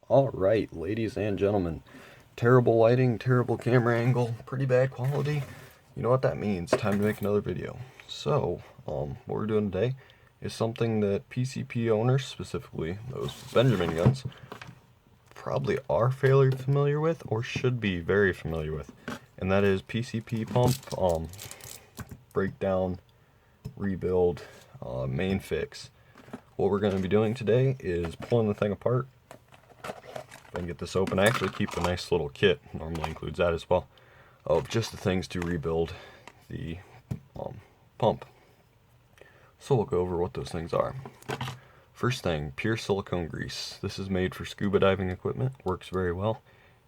Alright, ladies and gentlemen, terrible lighting, terrible camera angle, pretty bad quality. You know what that means, time to make another video. So, what we're doing today is something that PCP owners, specifically those Benjamin guns, probably are fairly familiar with, or should be very familiar with. And that is PCP pump, breakdown, rebuild, main fix. What we're going to be doing today is pulling the thing apart. If I can get this open, I actually keep a nice little kit, normally includes that as well, of just the things to rebuild the pump. So we'll go over what those things are. First thing, pure silicone grease. This is made for scuba diving equipment, works very well.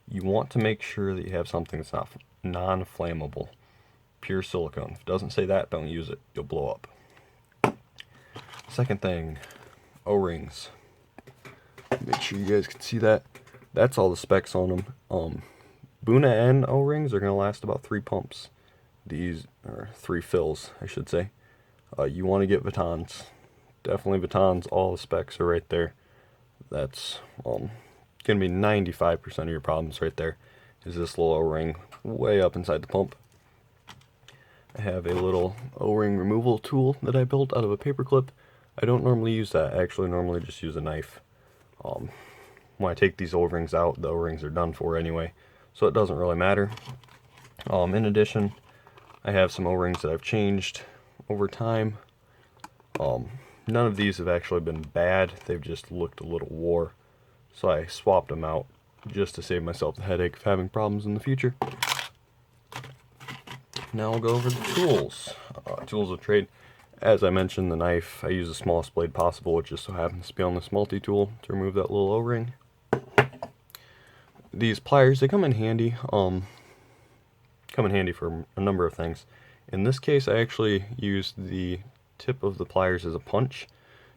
You want to make sure that you have something that's not non-flammable. Pure silicone. If it doesn't say that, don't use it, you'll blow up. Second thing, O-rings. Make sure you guys can see that. That's all the specs on them. Buna N O-rings are going to last about 3 pumps. These are 3 fills, I should say. You want to get Vitons. Definitely Vitons. All the specs are right there. That's going to be 95% of your problems right there. Is this little O-ring way up inside the pump. I have a little O-ring removal tool that I built out of a paper clip. I don't normally use that. I actually normally just use a knife. When I take these O-rings out, the O-rings are done for anyway, so it doesn't really matter. In addition, I have some O-rings that I've changed over time. None of these have actually been bad, they've just looked a little wore, so I swapped them out just to save myself the headache of having problems in the future. Now we'll go over the tools. Tools of trade. As I mentioned, the knife, I use the smallest blade possible, which just so happens to be on this multi-tool to remove that little O-ring. These pliers, they come in handy. For a number of things. In this case, I actually used the tip of the pliers as a punch.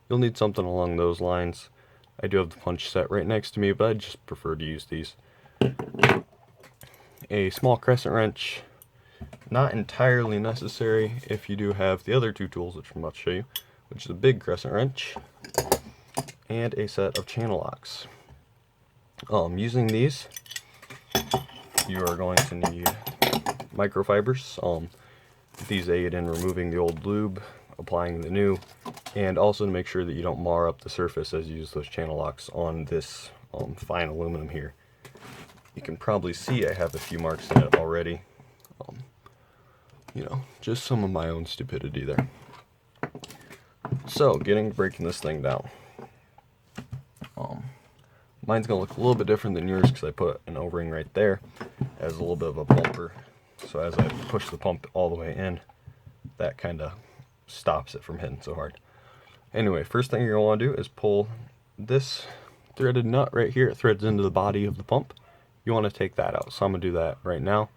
You'll need something along those lines. I do have the punch set right next to me, but I just prefer to use these. A small crescent wrench. Not entirely necessary if you do have the other 2 tools, which I'm about to show you, which is a big crescent wrench and a set of channel locks. Using these, you are going to need microfibers. These aid in removing the old lube, applying the new, and also to make sure that you don't mar up the surface as you use those channel locks on this fine aluminum here. You can probably see I have a few marks in it already. You know, just some of my own stupidity there. So, breaking this thing down. Mine's going to look a little bit different than yours because I put an O-ring right there as a little bit of a bumper. So as I push the pump all the way in, that kind of stops it from hitting so hard. Anyway, first thing you're going to want to do is pull this threaded nut right here. It threads into the body of the pump. You want to take that out. So I'm going to do that right now,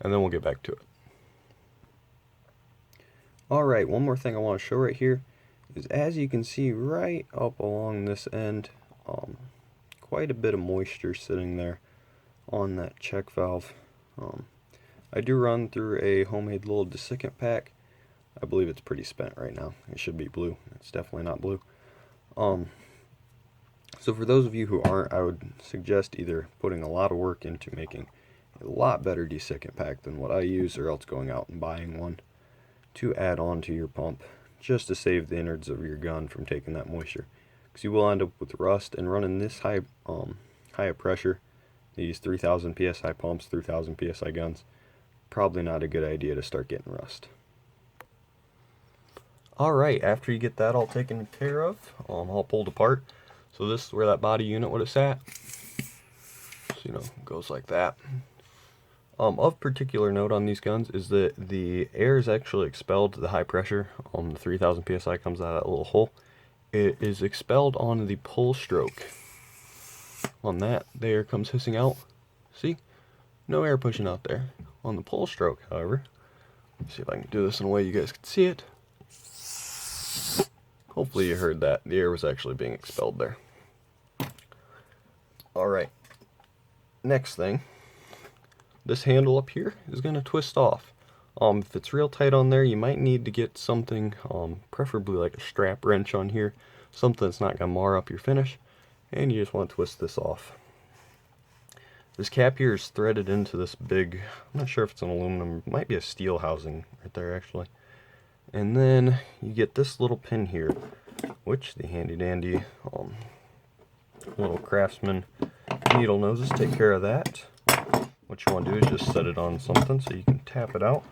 and then we'll get back to it. Alright, one more thing I want to show right here is, as you can see right up along this end, quite a bit of moisture sitting there on that check valve. I do run through a homemade little desiccant pack. I believe it's pretty spent right now. It should be blue. It's definitely not blue. So for those of you who aren't, I would suggest either putting a lot of work into making a lot better desiccant pack than what I use, or else going out and buying one to add on to your pump, just to save the innards of your gun from taking that moisture. Because you will end up with rust, and running this high of pressure, these 3000 psi pumps, 3000 psi guns, probably not a good idea to start getting rust. Alright, after you get that all taken care of, all pulled apart, so this is where that body unit would have sat. So, you know, it goes like that. Of particular note on these guns is that the air is actually expelled to the high pressure. The 3000 psi comes out of that little hole. It is expelled on the pull stroke. On that, the air comes hissing out. See? No air pushing out there. On the pull stroke, however, let's see if I can do this in a way you guys can see it. Hopefully you heard that. The air was actually being expelled there. Alright. Next thing. This handle up here is going to twist off. If it's real tight on there, you might need to get something, preferably like a strap wrench on here, something that's not going to mar up your finish, and you just want to twist this off. This cap here is threaded into this big, I'm not sure if it's an aluminum, it might be a steel housing right there actually. And then you get this little pin here, which the handy dandy little Craftsman needle noses take care of that. What you want to do is just set it on something so you can tap it out.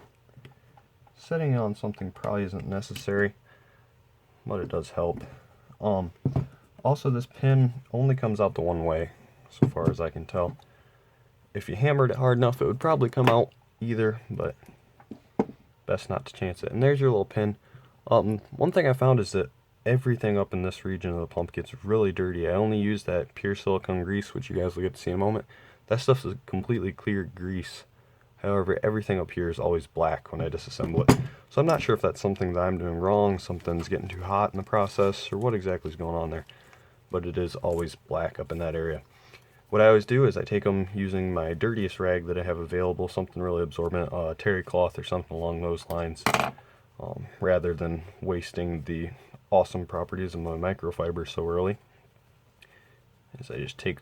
Setting it on something probably isn't necessary, but it does help. Also, this pin only comes out the one way, so far as I can tell. If you hammered it hard enough, it would probably come out either, but best not to chance it. And there's your little pin. One thing I found is that everything up in this region of the pump gets really dirty. I only use that pure silicone grease, which you guys will get to see in a moment. That stuff is completely clear grease. However, everything up here is always black when I disassemble it. So I'm not sure if that's something that I'm doing wrong, something's getting too hot in the process, or what exactly is going on there. But it is always black up in that area. What I always do is I take them using my dirtiest rag that I have available, something really absorbent, terry cloth or something along those lines, rather than wasting the awesome properties of my microfiber so early. As I just take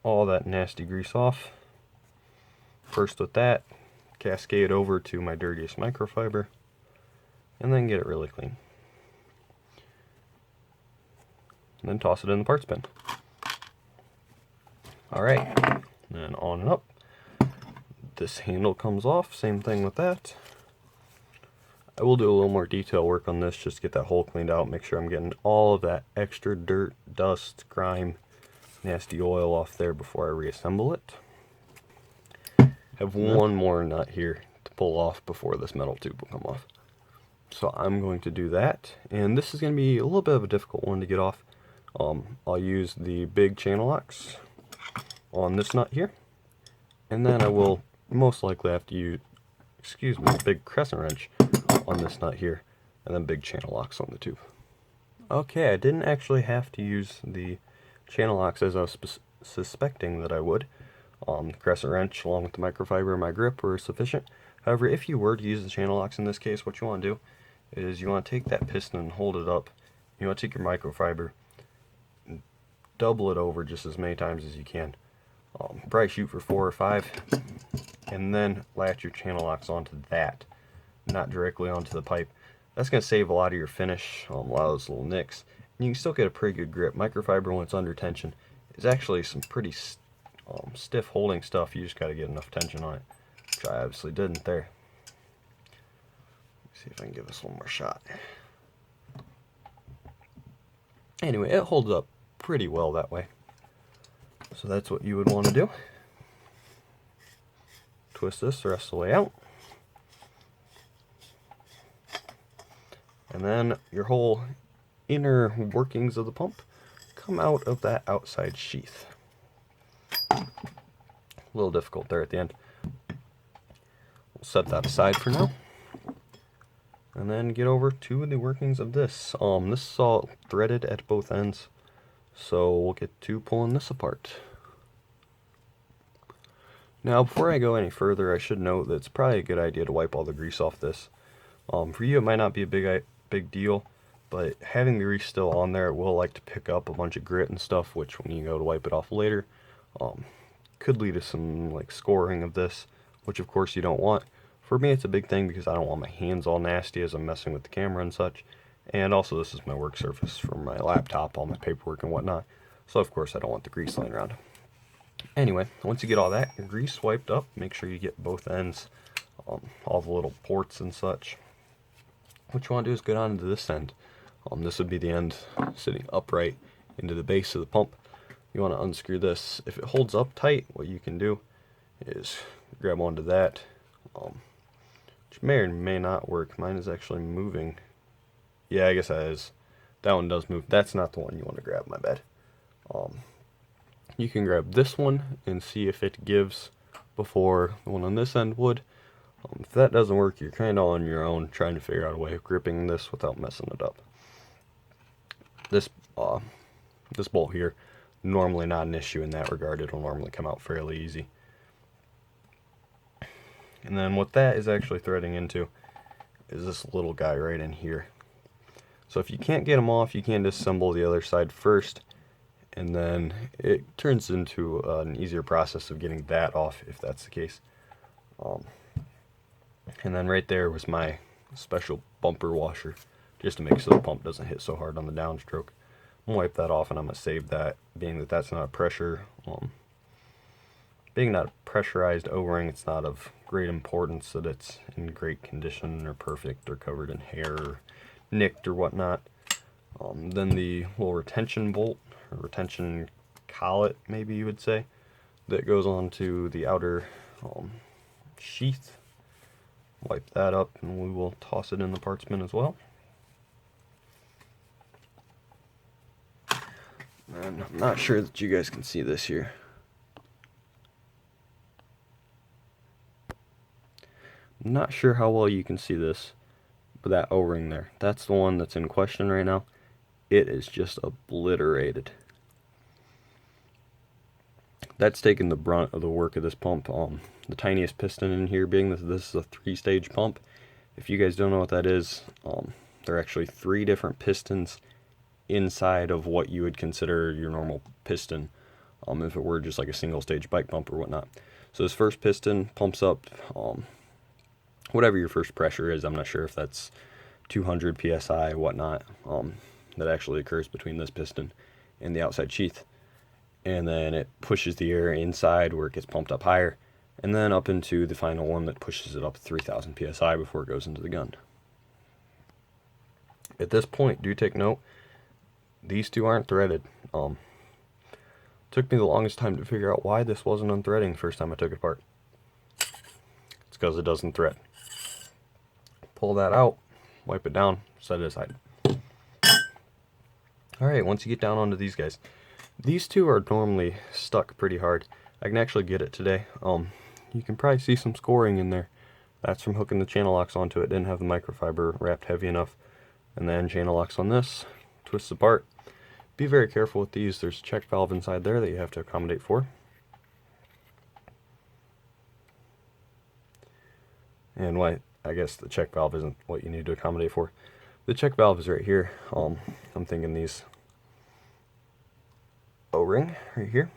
all that nasty grease off. First with that, cascade over to my dirtiest microfiber, and then get it really clean. And then toss it in the parts bin. Alright, then on and up. This handle comes off, same thing with that. I will do a little more detail work on this just to get that hole cleaned out, make sure I'm getting all of that extra dirt, dust, grime, nasty oil off there before I reassemble it. Have one more nut here to pull off before this metal tube will come off. So I'm going to do that, and this is going to be a little bit of a difficult one to get off. I'll use the big channel locks on this nut here, and then I will most likely have to use, the big crescent wrench on this nut here, and then big channel locks on the tube. Okay, I didn't actually have to use the channel locks as I was suspecting that I would. The crescent wrench along with the microfiber and my grip were sufficient. However, if you were to use the channel locks in this case, what you want to do is you want to take that piston and hold it up. You want to take your microfiber and double it over just as many times as you can. Probably shoot for 4 or 5, and then latch your channel locks onto that, not directly onto the pipe. That's going to save a lot of your finish, a lot of those little nicks, and you can still get a pretty good grip. Microfiber, when it's under tension, is actually some pretty stiff holding stuff. You just got to get enough tension on it, which I obviously didn't there. Let's see if I can give this one more shot. Anyway, it holds up pretty well that way. So that's what you would want to do. Twist this the rest of the way out. And then your whole inner workings of the pump come out of that outside sheath. A little difficult there at the end. We'll set that aside for now. And then get over to the workings of this. This is all threaded at both ends, so we'll get to pulling this apart. Now, before I go any further, I should note that it's probably a good idea to wipe all the grease off this. For you, it might not be a big deal, but having the grease still on there, it will like to pick up a bunch of grit and stuff, which when you go to wipe it off later, could lead to some like scoring of this, which of course you don't want. For me, it's a big thing because I don't want my hands all nasty as I'm messing with the camera and such. And also, this is my work surface for my laptop, all my paperwork and whatnot. So of course, I don't want the grease laying around. Anyway, once you get all that grease wiped up, make sure you get both ends, all the little ports and such. What you want to do is go down into this end. This would be the end sitting upright into the base of the pump. You want to unscrew this. If it holds up tight, what you can do is grab onto that, which may or may not work. Mine is actually moving. Yeah, I guess that is. That one does move. That's not the one you want to grab, my bad. You can grab this one and see if it gives before the one on this end would. If that doesn't work, you're kind of on your own trying to figure out a way of gripping this without messing it up. This bolt here, normally not an issue in that regard. It'll normally come out fairly easy. And then what that is actually threading into is this little guy right in here. So if you can't get them off, you can disassemble the other side first and then it turns into an easier process of getting that off if that's the case. And then right there was my special bumper washer, just to make so the pump doesn't hit so hard on the downstroke. I'm gonna wipe that off, and I'm gonna save that, being that that's not a pressure. Being not a pressurized O-ring, it's not of great importance that it's in great condition or perfect or covered in hair or nicked or whatnot. Then the little retention bolt, or retention collet maybe you would say, that goes onto the outer sheath. Wipe that up, and we will toss it in the parts bin as well. And I'm not sure that you guys can see this here. I'm not sure how well you can see this, but that O-ring there, that's the one that's in question right now. It is just obliterated. That's taken the brunt of the work of this pump. The tiniest piston in here being that this is a 3-stage pump. If you guys don't know what that is, there are actually 3 different pistons inside of what you would consider your normal piston, if it were just like a single-stage bike pump or whatnot. So this first piston pumps up whatever your first pressure is. I'm not sure if that's 200 psi, whatnot, that actually occurs between this piston and the outside sheath. And then it pushes the air inside where it gets pumped up higher, and then up into the final one that pushes it up 3000 psi before it goes into the gun. At this point, do take note, these two aren't threaded. Took me the longest time to figure out why this wasn't unthreading the first time I took it apart. It's because it doesn't thread. Pull that out, wipe it down, set it aside. Alright, once you get down onto these guys, these two are normally stuck pretty hard. I can actually get it today. You can probably see some scoring in there. That's from hooking the channel locks onto it. Didn't have the microfiber wrapped heavy enough. And then channel locks on this, twists apart. Be very careful with these. There's a check valve inside there that you have to accommodate for. And why I guess the check valve isn't what you need to accommodate for. The check valve is right here. I'm thinking these O-ring right here.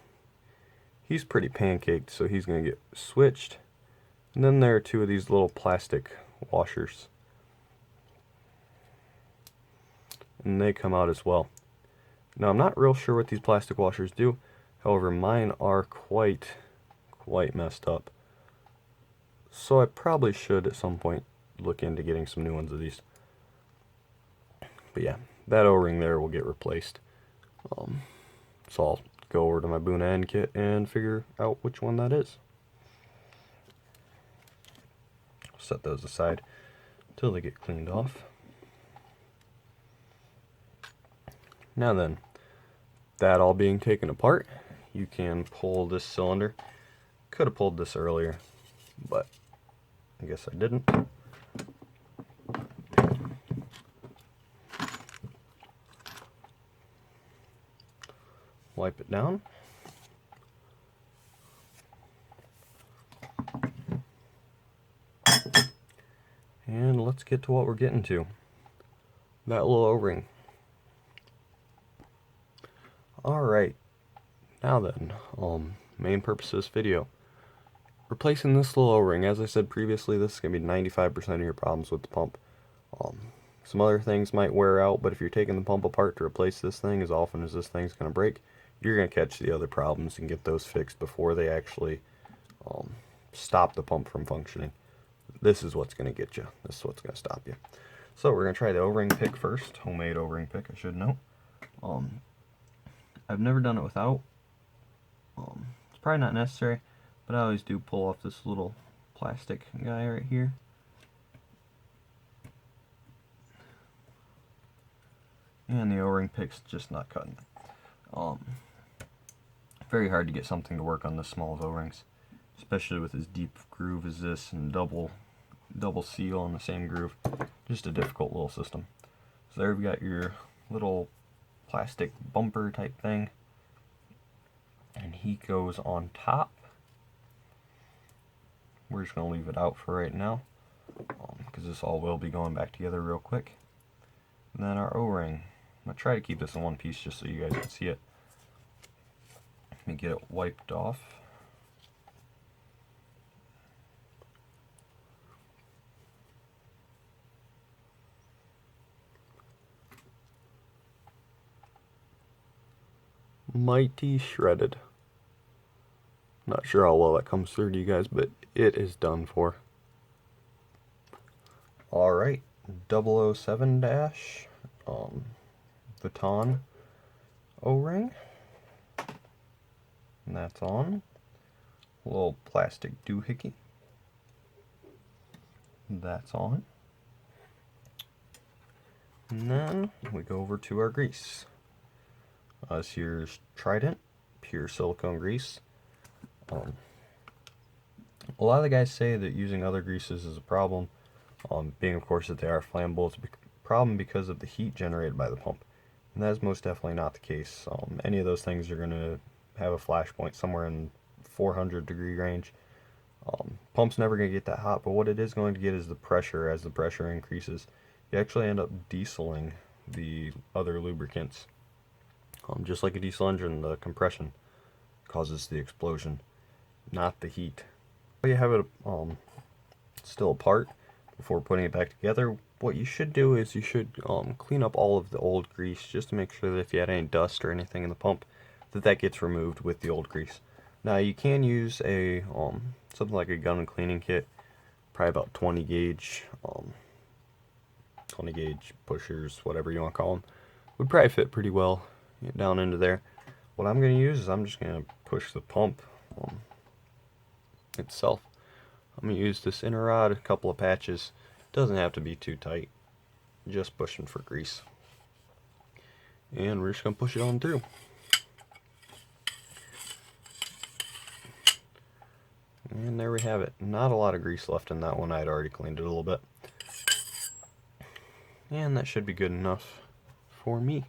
He's pretty pancaked, so he's going to get switched. And then there are 2 of these little plastic washers. And they come out as well. Now I'm not real sure what these plastic washers do. However, mine are quite messed up. So I probably should at some point look into getting some new ones of these. But yeah, that O-ring there will get replaced. So I'll go over to my Boona end kit and figure out which one that is. Set those aside until they get cleaned off. Now then, that all being taken apart, you can pull this cylinder. Could have pulled this earlier, but I guess I didn't. Wipe it down. And let's get to what we're getting to. That little O-ring. Alright, now then, main purpose of this video. Replacing this little O-ring. As I said previously, this is going to be 95% of your problems with the pump. Some other things might wear out, but if you're taking the pump apart to replace this thing as often as this thing's going to break, you're going to catch the other problems and get those fixed before they actually stop the pump from functioning. This is what's going to get you. This is what's going to stop you. So we're going to try the O-ring pick first. Homemade O-ring pick, I should know. I've never done it without. It's probably not necessary, but I always do pull off this little plastic guy right here. And the O-ring pick's just not cutting. Very hard to get something to work on this small of O-rings, especially with as deep groove as this and double seal on the same groove. Just a difficult little system. So there we've got your little plastic bumper type thing, and he goes on top. We're just going to leave it out for right now, because this all will be going back together real quick. And then our O-ring. I'm going to try to keep this in one piece just so you guys can see it. Let me get it wiped off. Mighty shredded. Not sure how well that comes through to you guys, but it is done for. Alright, 007 dash, Vuitton O-ring. And that's on. A little plastic doohickey. That's on. And then we go over to our grease. This here's Trident, pure silicone grease. A lot of the guys say that using other greases is a problem, being of course that they are flammable. It's a problem because of the heat generated by the pump, and that is most definitely not the case. Any of those things are going to have a flash point somewhere in 400 degree range. Pump's never going to get that hot, but what it is going to get is the pressure. As the pressure increases, you actually end up dieseling the other lubricants. Just like a diesel engine, the compression causes the explosion, not the heat. But you have it still apart before putting it back together. What you should do is you should clean up all of the old grease, just to make sure that if you had any dust or anything in the pump, that gets removed with the old grease. Now you can use a something like a gun cleaning kit, probably about 20 gauge pushers, whatever you want to call them, would probably fit pretty well down into there. What I'm going to use is I'm just going to push the pump itself. I'm going to use this inner rod, a couple of patches. Doesn't have to be too tight, just pushing for grease. And we're just going to push it on through. And there we have it. Not a lot of grease left in that one. I had already cleaned it a little bit. And that should be good enough for me.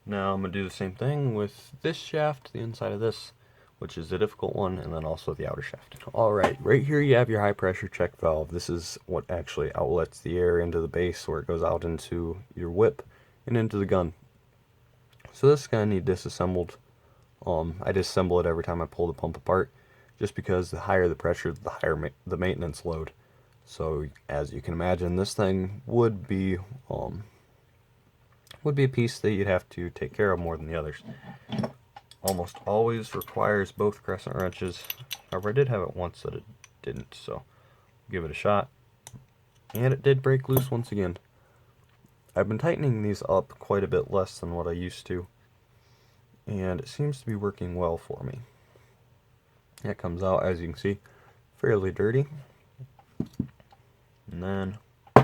Now I'm going to do the same thing with this shaft, the inside of this, which is the difficult one, and then also the outer shaft. Alright, right here you have your high pressure check valve. This is what actually outlets the air into the base, where it goes out into your whip and into the gun. So this is going to need disassembled. I disassemble it every time I pull the pump apart, just because the higher the pressure, the higher the maintenance load. So as you can imagine, this thing would be a piece that you'd have to take care of more than the others. Almost always requires both crescent wrenches. However, I did have it once that it didn't, so give it a shot. And it did break loose once again. I've been tightening these up quite a bit less than what I used to, and it seems to be working well for me. It comes out, as you can see, fairly dirty. And then see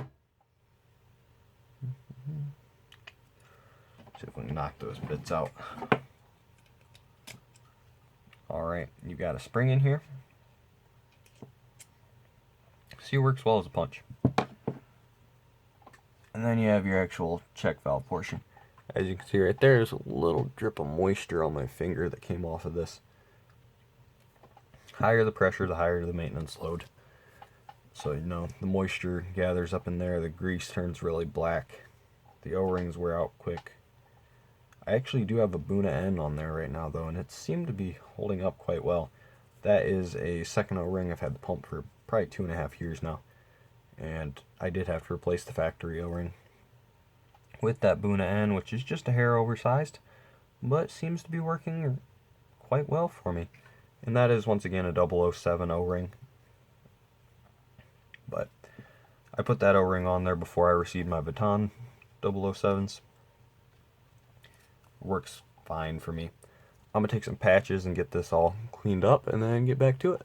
if we can knock those bits out. Alright, you got a spring in here. See, it works well as a punch. And then you have your actual check valve portion. As you can see right there, there's a little drip of moisture on my finger that came off of this. Higher the pressure, the higher the maintenance load. So, you know, the moisture gathers up in there, the grease turns really black, the O-rings wear out quick. I actually do have a Buna N on there right now though, and it seemed to be holding up quite well. That is a second O-ring. I've had the pump for probably 2.5 years now, and I did have to replace the factory O-ring with that Buna N, which is just a hair oversized, but seems to be working quite well for me. And that is once again a 007 O-ring. But I put that O-ring on there before I received my Vuitton 007s. Works fine for me. I'm going to take some patches and get this all cleaned up and then get back to it.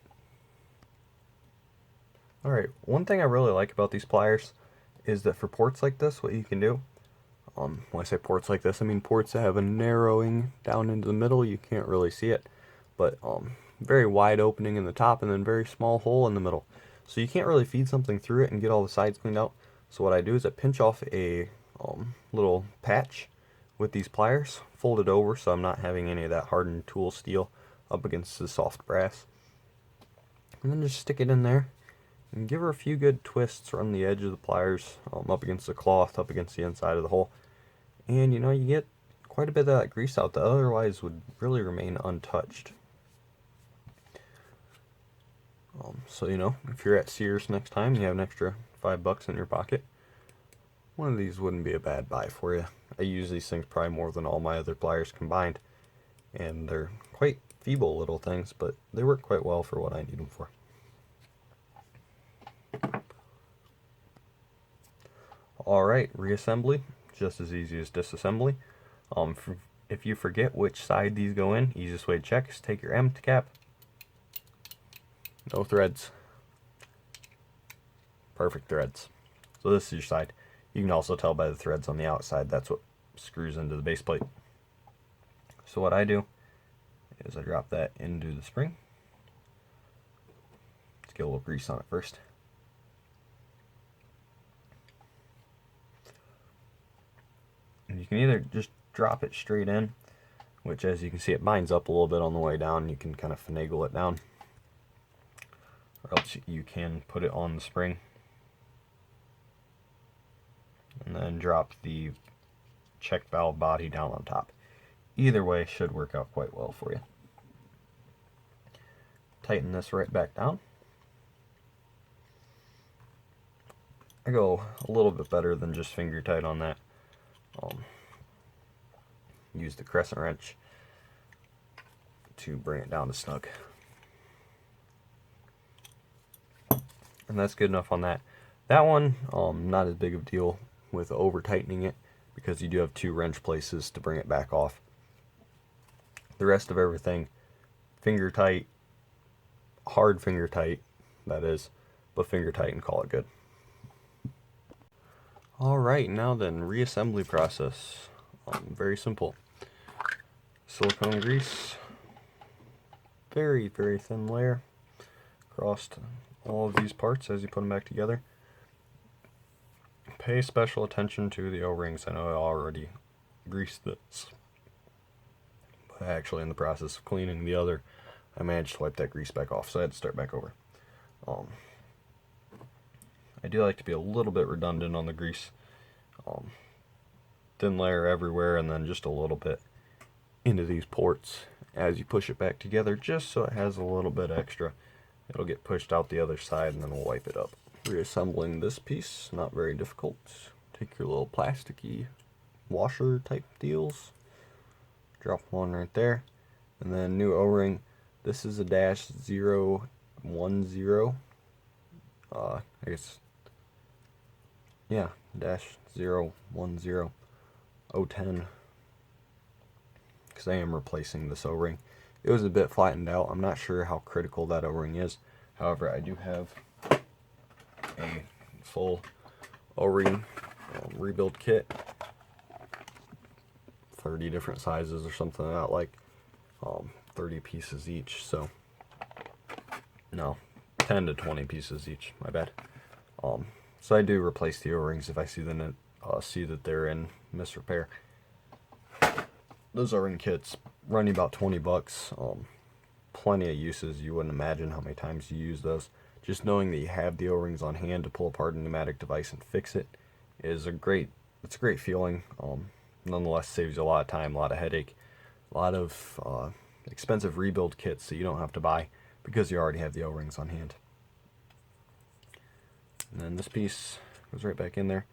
Alright, one thing I really like about these pliers is that for ports like this, what you can do, when I say ports like this, I mean ports that have a narrowing down into the middle. You can't really see it, but very wide opening in the top and then very small hole in the middle. So you can't really feed something through it and get all the sides cleaned out. So what I do is I pinch off a little patch with these pliers, fold it over so I'm not having any of that hardened tool steel up against the soft brass. And then just stick it in there and give her a few good twists around the edge of the pliers, up against the cloth, up against the inside of the hole. And you know, you get quite a bit of that grease out that otherwise would really remain untouched. So, you know, if you're at Sears next time, you have an extra $5 in your pocket, one of these wouldn't be a bad buy for you. I use these things probably more than all my other pliers combined, and they're quite feeble little things, but they work quite well for what I need them for. Alright, reassembly, just as easy as disassembly. If you forget which side these go in, easiest way to check is take your end cap. No threads. Perfect threads. So this is your side. You can also tell by the threads on the outside, that's what screws into the base plate. So what I do is I drop that into the spring. Let's get a little grease on it first. And you can either just drop it straight in, which as you can see it binds up a little bit on the way down. You can kind of finagle it down. Or else you can put it on the spring and then drop the check valve body down on top. Either way should work out quite well for you. Tighten this right back down. I go a little bit better than just finger tight on that. Use the crescent wrench to bring it down to snug. And that's good enough on that. That one, not as big of a deal with over tightening it, because you do have 2 wrench places to bring it back off. The rest of everything, finger tight, hard finger tight, that is, but finger tight and call it good. Alright, now then, reassembly process. Very simple. Silicone grease, very thin layer across all of these parts as you put them back together. Pay special attention to the O-rings. I know I already greased this, but actually in the process of cleaning the other, I managed to wipe that grease back off, so I had to start back over. I do like to be a little bit redundant on the grease. Thin layer everywhere, and then just a little bit into these ports as you push it back together, just so it has a little bit extra. It'll get pushed out the other side, and then we'll wipe it up. Reassembling this piece, not very difficult. Take your little plasticky washer type deals, drop one right there, and then new O-ring. This is a -010. I guess, yeah, -010 010, because I am replacing this O-ring. It was a bit flattened out. I'm not sure how critical that O-ring is. However, I do have a full O-ring rebuild kit, 30 different sizes or something like that, like 30 pieces each. So no, 10 to 20 pieces each, my bad. So I do replace the O-rings if I see that they're in misrepair. Those O-ring kits run you about $20. Plenty of uses. You wouldn't imagine how many times you use those. Just knowing that you have the O-rings on hand to pull apart a pneumatic device and fix it is a great feeling. Nonetheless, saves you a lot of time, a lot of headache, a lot of expensive rebuild kits that you don't have to buy because you already have the O-rings on hand. And then this piece goes right back in there.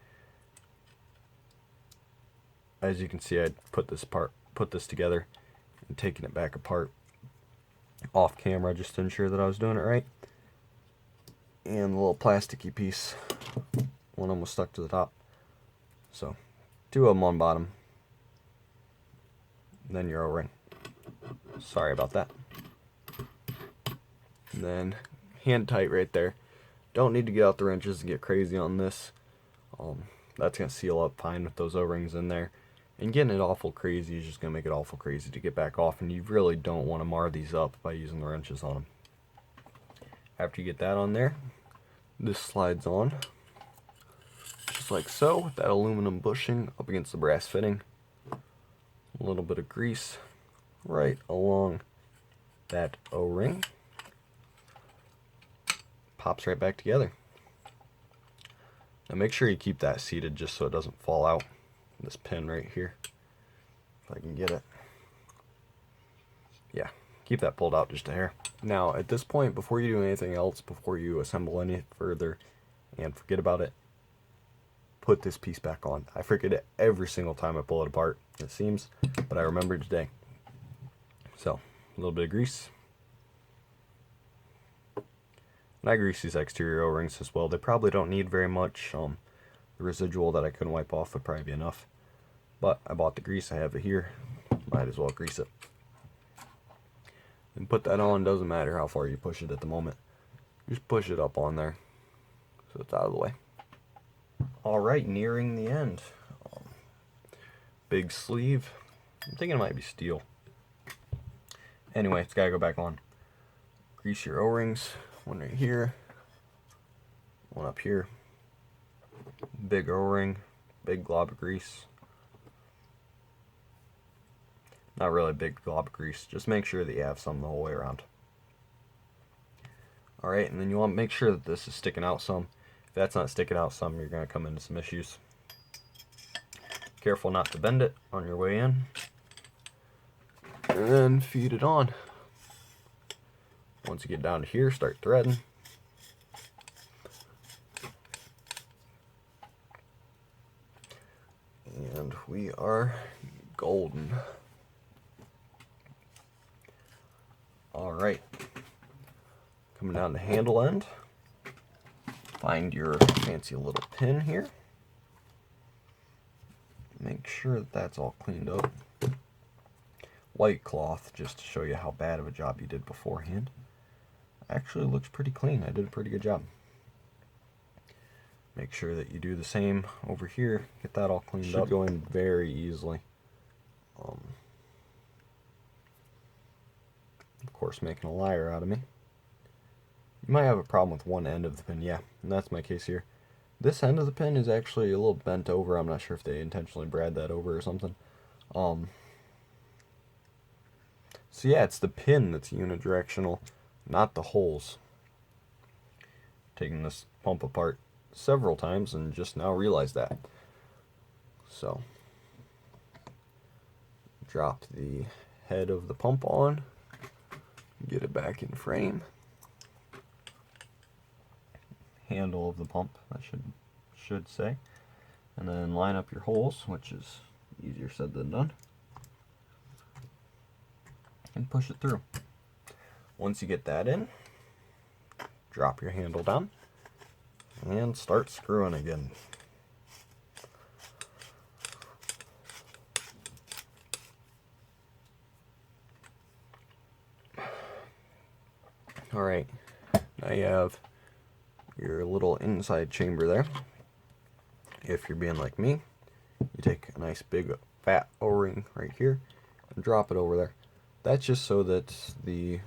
As you can see, I put this together and taking it back apart off camera just to ensure that I was doing it right. And the little plasticky piece, one almost stuck to the top. So 2 of them on bottom, and then your O-ring. Sorry about that. And then hand tight right there. Don't need to get out the wrenches and get crazy on this. That's going to seal up fine with those O-rings in there. And getting it awful crazy is just going to make it awful crazy to get back off, and you really don't want to mar these up by using the wrenches on them. After you get that on there, this slides on, just like so, with that aluminum bushing up against the brass fitting. A little bit of grease right along that O-ring. Pops right back together. Now make sure you keep that seated just so it doesn't fall out. This pin right here. If I can get it. Yeah, keep that pulled out just a hair. Now, at this point, before you do anything else, before you assemble any further and forget about it, put this piece back on. I forget it every single time I pull it apart, it seems, but I remembered today. So, a little bit of grease. And I grease these exterior O-rings as well. They probably don't need very much. The residual that I couldn't wipe off would probably be enough. But I bought the grease, I have it here. Might as well grease it. And put that on, doesn't matter how far you push it at the moment. Just push it up on there so it's out of the way. Alright, nearing the end. Big sleeve. I'm thinking it might be steel. Anyway, it's gotta go back on. Grease your O-rings. One right here. One up here. Big O-ring. Big glob of grease. Not really a big glob of grease. Just make sure that you have some the whole way around. Alright, and then you want to make sure that this is sticking out some. If that's not sticking out some, you're going to come into some issues. Careful not to bend it on your way in. And then feed it on. Once you get down to here, start threading. And we are golden. Alright. Coming down the handle end. Find your fancy little pin here. Make sure that that's all cleaned up. White cloth, just to show you how bad of a job you did beforehand. Actually looks pretty clean. I did a pretty good job. Make sure that you do the same over here. Get that all cleaned up. Should go in very easily. Of course, making a liar out of me. You might have a problem with one end of the pin. Yeah, and that's my case here. This end of the pin is actually a little bent over. I'm not sure if they intentionally brad that over or something. So yeah, it's the pin that's unidirectional, not the holes. Taking this pump apart several times and just now realized that. So, drop the head of the pump on, get it back in frame. Handle of the pump, I should say. And then line up your holes, which is easier said than done. And push it through. Once you get that in, drop your handle down and start screwing again. Alright, now you have your little inside chamber there. If you're being like me, you take a nice big fat O-ring right here and drop it over there. That's just so that the,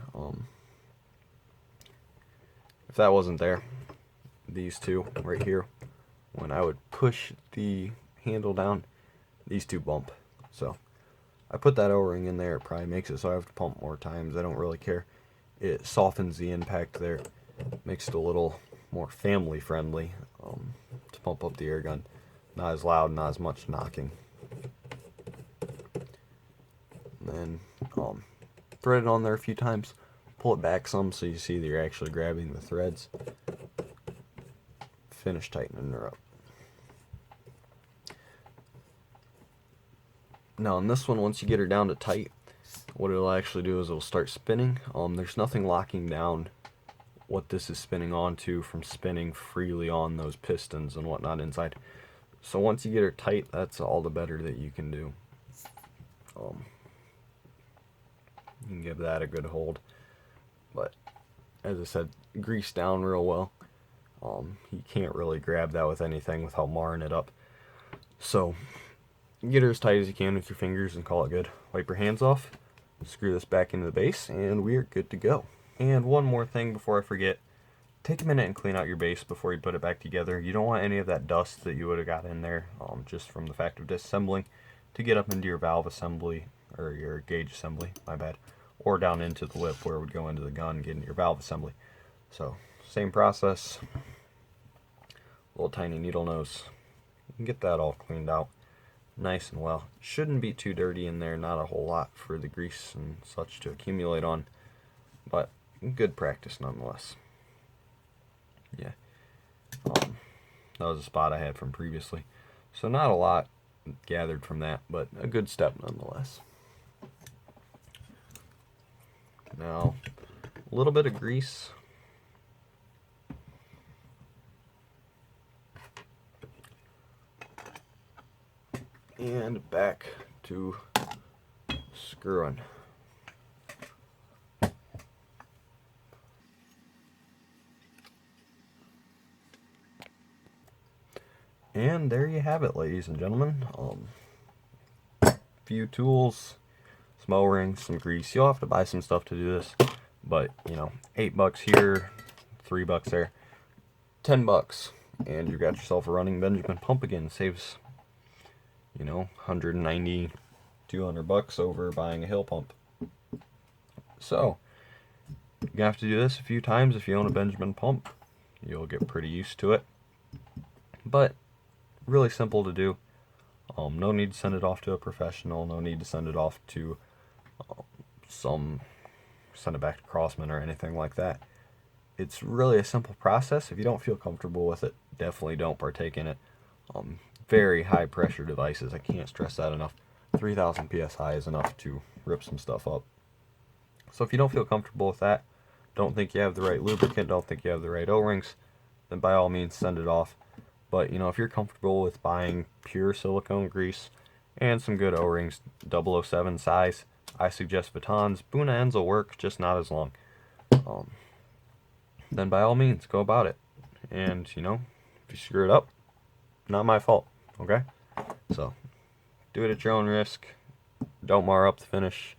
if that wasn't there, these two right here, when I would push the handle down, these two bump. So I put that O-ring in there. It probably makes it so I have to pump more times. I don't really care. It softens the impact there, makes it a little more family friendly to pump up the air gun. Not as loud, not as much knocking. And then thread it on there a few times, pull it back some so you see that you're actually grabbing the threads. Finish tightening her up. Now on this one, once you get her down to tight, what it'll actually do is it'll start spinning. There's nothing locking down what this is spinning onto from spinning freely on those pistons and whatnot inside. So once you get her tight, that's all the better that you can do. You can give that a good hold. But as I said, grease down real well. You can't really grab that with anything without marring it up. So get her as tight as you can with your fingers and call it good. Wipe your hands off, screw this back into the base, and we are good to go. And one more thing before I forget, take a minute and clean out your base before you put it back together. You don't want any of that dust that you would have got in there just from the fact of disassembling to get up into your valve assembly, or your gauge assembly, my bad, or down into the lip where it would go into the gun, get into your valve assembly. So, same process, little tiny needle nose. You can get that all cleaned out. nice and well. Shouldn't be too dirty in there, not a whole lot for the grease and such to accumulate on, but good practice nonetheless. Yeah, that was a spot I had from previously, so not a lot gathered from that, but a good step nonetheless. Now, a little bit of grease. And back to screwing. And there you have it, ladies and gentlemen. Few tools, some O-rings, some grease. You'll have to buy some stuff to do this, but you know, $8 here, $3 there, $10, and you got yourself a running Benjamin pump again. Saves, you know, $190, $200 over buying a hill pump. So you have to do this a few times if you own a Benjamin pump. You'll get pretty used to it, but really simple to do. No need to send it off to a professional. No need to send it off to send it back to Crossman or anything like that. It's really a simple process. If you don't feel comfortable with it, definitely don't partake in it. Very high pressure devices. I can't stress that enough. 3,000 psi is enough to rip some stuff up. So if you don't feel comfortable with that, don't think you have the right lubricant, don't think you have the right O-rings, then by all means send it off. But, you know, if you're comfortable with buying pure silicone grease and some good O-rings, 007 size, I suggest Vuitton's. Buna ends will work, just not as long. Then by all means, go about it. And, you know, if you screw it up, not my fault, okay? So, do it at your own risk. Don't mar up the finish.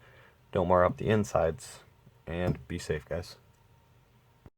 Don't mar up the insides. And be safe, guys.